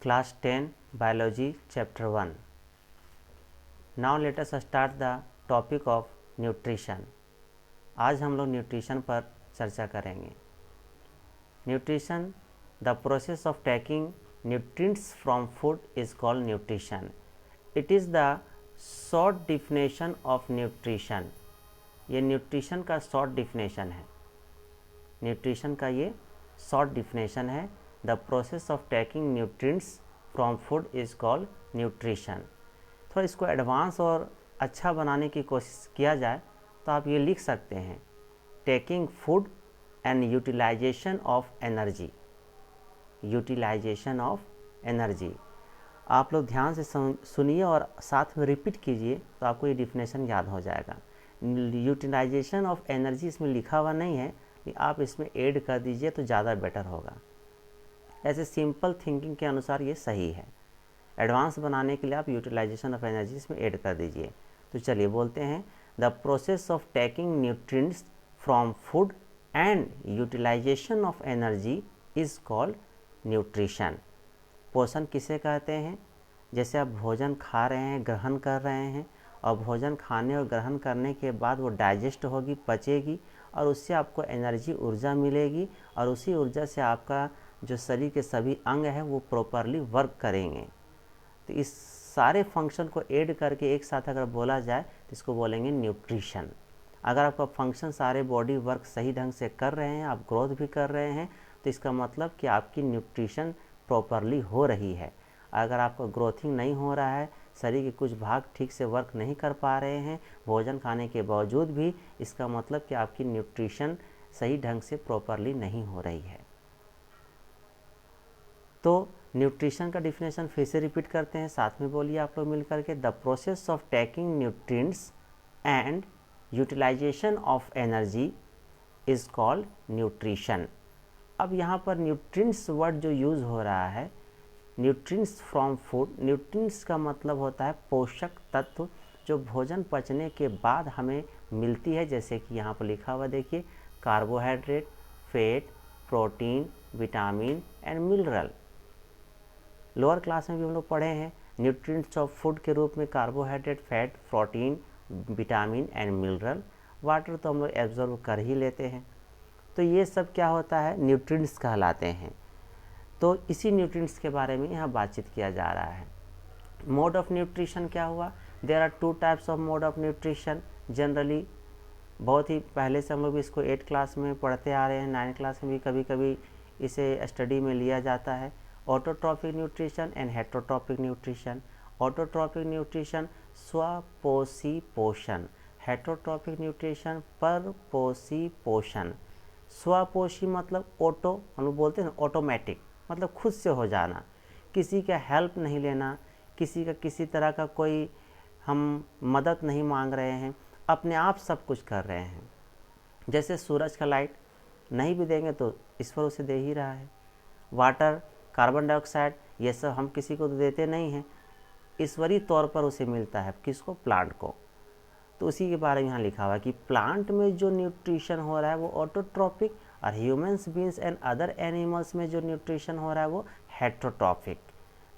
Class 10 Biology Chapter 1. Now let us start the topic of nutrition. आज हम लोग nutrition पर चर्चा करेंगे. Nutrition, the process of taking nutrients from food is called nutrition. It is the short definition of nutrition. ये nutrition का short definition है. Nutrition का ये शॉर्ट डिफिनेशन है. The process of taking nutrients from food is called nutrition. थोड़ा इसको advance और अच्छा बनाने की कोशिश किया जाए तो आप ये लिख सकते हैं, taking food and utilization of energy. Utilization of energy. आप लोग ध्यान से सुनिए और साथ में रिपीट कीजिए तो आपको ये डिफिनेशन याद हो जाएगा. यूटिलाइजेशन ऑफ एनर्जी इसमें लिखा हुआ नहीं है, आप इसमें ऐड कर दीजिए तो ज़्यादा बेटर होगा. ऐसे सिंपल थिंकिंग के अनुसार ये सही है. एडवांस बनाने के लिए आप यूटिलाइजेशन ऑफ एनर्जी इसमें ऐड कर दीजिए. तो चलिए बोलते हैं, the process of taking nutrients from food and utilization of energy is called nutrition. पोषण किसे कहते हैं? जैसे आप भोजन खा रहे हैं, ग्रहण कर रहे हैं, और भोजन खाने और ग्रहण करने के बाद वो डाइजेस्ट होगी, पचेगी, और उससे आपको एनर्जी, ऊर्जा मिलेगी, और उसी ऊर्जा से आपका जो शरीर के सभी अंग हैं वो प्रॉपरली वर्क करेंगे. तो इस सारे फंक्शन को ऐड करके एक साथ अगर बोला जाए तो इसको बोलेंगे न्यूट्रिशन. अगर आपका फंक्शन सारे बॉडी वर्क सही ढंग से कर रहे हैं, आप ग्रोथ भी कर रहे हैं, तो इसका मतलब कि आपकी न्यूट्रिशन प्रॉपरली हो रही है. अगर आपका ग्रोथिंग नहीं हो रहा है, शरीर के कुछ भाग ठीक से वर्क नहीं कर पा रहे हैं भोजन खाने के बावजूद भी, इसका मतलब कि आपकी न्यूट्रिशन सही ढंग से प्रॉपरली नहीं हो रही है. तो न्यूट्रिशन का डिफिनेशन फिर से रिपीट करते हैं, साथ में बोलिए आप लोग मिल करके. The process of taking nutrients and utilization of energy is called nutrition. अब यहाँ पर न्यूट्रिएंट्स वर्ड जो यूज़ हो रहा है, न्यूट्रिएंट्स फ्रॉम फूड. न्यूट्रिएंट्स का मतलब होता है पोषक तत्व जो भोजन पचने के बाद हमें मिलती है. जैसे कि यहाँ पर लिखा हुआ देखिए, carbohydrate, fat, protein, vitamin and mineral. Lower class में भी हम लोग पढ़े हैं न्यूट्रिएंट्स ऑफ फूड के रूप में carbohydrate, fat, protein, vitamin and mineral. Water तो हम लोग एब्जॉर्ब कर ही लेते हैं. तो ये सब क्या होता है? न्यूट्रिएंट्स कहलाते हैं. तो इसी न्यूट्रिएंट्स के बारे में यहाँ बातचीत किया जा रहा है. मोड ऑफ न्यूट्रिशन क्या हुआ? There are two types of mode of nutrition. Generally बहुत ही पहले से हम लोग इसको 8 क्लास में पढ़ते आ रहे हैं, 9 क्लास में भी कभी कभी इसे स्टडी में लिया जाता है. Autotrophic nutrition and heterotrophic nutrition. Autotrophic nutrition स्वपोषी पोषण. हेटरोट्रॉपिक न्यूट्रिशन परपोषी पोषण. स्वपोषी मतलब ऑटो, हम लोग बोलते हैं ना, ऑटोमेटिक मतलब खुद से हो जाना, किसी का हेल्प नहीं लेना, किसी का किसी तरह का कोई हम मदद नहीं मांग रहे हैं, अपने आप सब कुछ कर रहे हैं. जैसे सूरज का लाइट नहीं भी देंगे तो ईश्वर उसे दे ही रहा है. वाटर, कार्बन डाइऑक्साइड, ये सब हम किसी को तो देते नहीं हैं, ईश्वरीय तौर पर उसे मिलता है. किसको? प्लांट को. तो उसी के बारे में यहाँ लिखा हुआ है कि प्लांट में जो न्यूट्रिशन हो रहा है वो ऑटोट्रॉपिक, और humans, beans and other animals में जो न्यूट्रिशन हो रहा है वो हेटरोट्रॉपिक.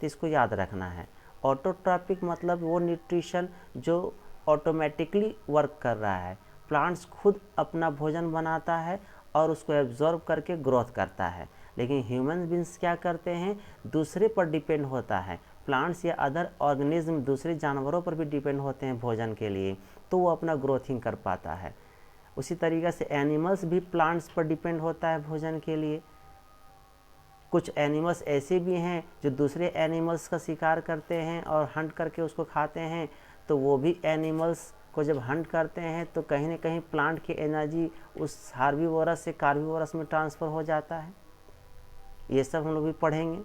तो इसको याद रखना है. ऑटोट्रॉपिक मतलब वो न्यूट्रिशन जो ऑटोमेटिकली वर्क कर रहा है. प्लांट्स खुद अपना भोजन बनाता है और उसको एब्जॉर्ब करके ग्रोथ करता है. लेकिन ह्यूमन बीन्स क्या करते हैं? दूसरे पर डिपेंड होता है. प्लांट्स या अदर ऑर्गेनिज्म दूसरे जानवरों पर भी डिपेंड होते हैं भोजन के लिए, तो वो अपना ग्रोथिंग कर पाता है. उसी तरीक़े से एनिमल्स भी प्लांट्स पर डिपेंड होता है भोजन के लिए. कुछ एनिमल्स ऐसे भी हैं जो दूसरे एनिमल्स का शिकार करते हैं और हंट करके उसको खाते हैं. तो वो भी एनिमल्स को जब हंट करते हैं तो कहीं ना कहीं प्लांट की एनर्जी उस हार्बीवोरस से कार्बीवोरस में ट्रांसफ़र हो जाता है. ये सब हम लोग भी पढ़ेंगे.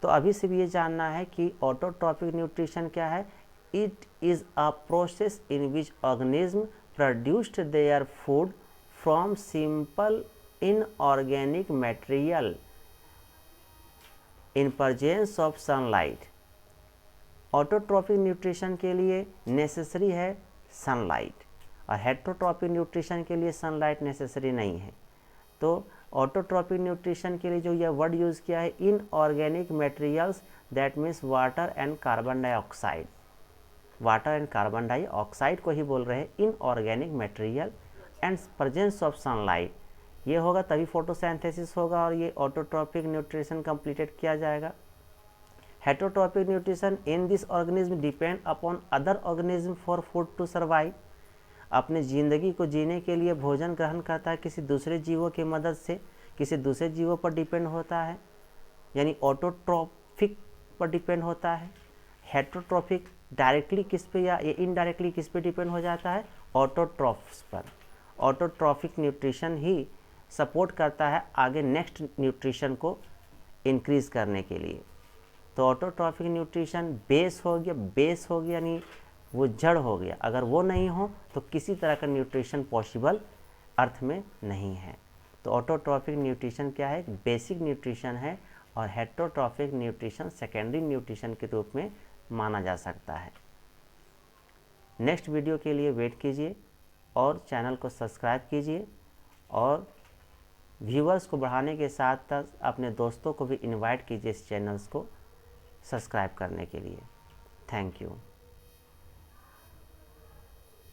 तो अभी से भी ये जानना है कि ऑटोट्रॉपिक न्यूट्रिशन क्या है. It is a process in which organism produced their food from simple inorganic material in presence of sunlight. Autotrophic nutrition के लिए नेसेसरी है सनलाइट, और हेटरोट्रॉपिक न्यूट्रिशन के लिए सनलाइट नेसेसरी नहीं है. तो ऑटोट्रॉपिक न्यूट्रिशन के लिए जो यह वर्ड यूज़ किया है, inorganic materials, that means water and carbon dioxide, water and carbon dioxide को ही बोल रहे हैं inorganic material and presence of sunlight. ये होगा तभी फोटोसिंथेसिस होगा और ये ऑटोट्रॉपिक न्यूट्रिशन कंप्लीटेड किया जाएगा। Heterotrophic nutrition, in this organism depend upon other organism for food to survive, अपनी ज़िंदगी को जीने के लिए भोजन ग्रहण करता है किसी दूसरे जीवों की मदद से, किसी दूसरे जीवों पर डिपेंड होता है, यानी ऑटोट्रॉफिक पर डिपेंड होता है। हेटरोट्रॉफिक डायरेक्टली किस पे या इनडायरेक्टली किस पे डिपेंड हो जाता है, ऑटोट्रॉफ्स पर। ऑटोट्रॉफिक न्यूट्रिशन ही सपोर्ट करता है आगे नेक्स्ट न्यूट्रिशन को इंक्रीज़ करने के लिए। तो ऑटोट्रॉफिक न्यूट्रिशन बेस हो गया यानी वो जड़ हो गया, अगर वो नहीं हो तो किसी तरह का न्यूट्रिशन पॉसिबल अर्थ में नहीं है। तो ऑटोट्रॉफिक न्यूट्रिशन क्या है, बेसिक न्यूट्रिशन है, और हेटरोट्रॉफिक न्यूट्रिशन सेकेंडरी न्यूट्रिशन के रूप में माना जा सकता है। नेक्स्ट वीडियो के लिए वेट कीजिए और चैनल को सब्सक्राइब कीजिए, और व्यूअर्स को बढ़ाने के साथ साथ अपने दोस्तों को भी इनवाइट कीजिए इस चैनल्स को सब्सक्राइब करने के लिए। Thank you.